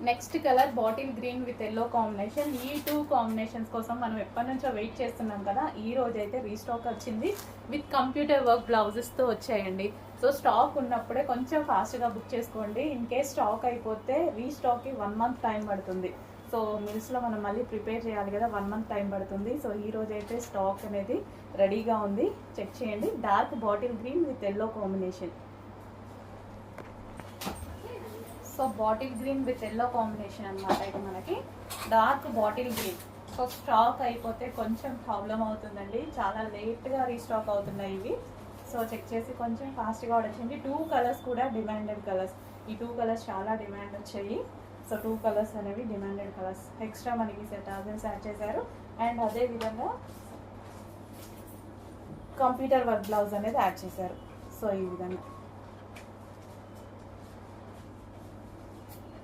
Next colour bottle green with yellow combination. ఈ 2 combinations కోసం మనం ఎప్పటి నుంచో వెయిట్ చేస్తున్నాం కదా. ఈ రోజు అయితే రీస్టాక్ వచ్చింది విత్ కంప్యూటర్ వర్క్ బ్లౌజెస్తో వచ్చాయండి. సో స్టాక్ ఉన్నప్పుడే కొంచెం ఫాస్ట్గా బుక్ చేసుకోండి. ఇన్ కేస్ స్టాక్ అయిపోతే రీస్టాక్కి 1 మంత్ టైం పడుతుంది. సో మిల్స్లో మనం మళ్ళీ ప్రిపేర్ చేయాలి కదా, 1 మంత్ టైం పడుతుంది. సో ఈ రోజు అయితే స్టాక్ అనేది రెడీగా ఉంది, చెక్ చేయండి. Dark bottle green with yellow combination. So bottle green with yellow combination అనమాట ఇది మనకి. Dark bottle green. So stock అయిపోతే కొంచెం ప్రాబ్లం అవుతుందండి, చాలా లేట్గా రీస్టాక్ అవుతున్నాయి ఇవి. సో చెక్ చేసి కొంచెం ఫాస్ట్గా వచ్చింది. 2 కలర్స్ కూడా డిమాండెడ్ కలర్స్. ఈ 2 కలర్స్ చాలా డిమాండ్ వచ్చాయి. సో 2 కలర్స్ అనేవి డిమాండెడ్ కలర్స్. ఎక్స్ట్రా మనకి టాజల్స్ యాడ్ చేశారు. అండ్ అదేవిధంగా కంప్యూటర్ వర్క్ బ్లౌజ్ అనేది యాడ్ చేశారు. సో ఈ విధంగా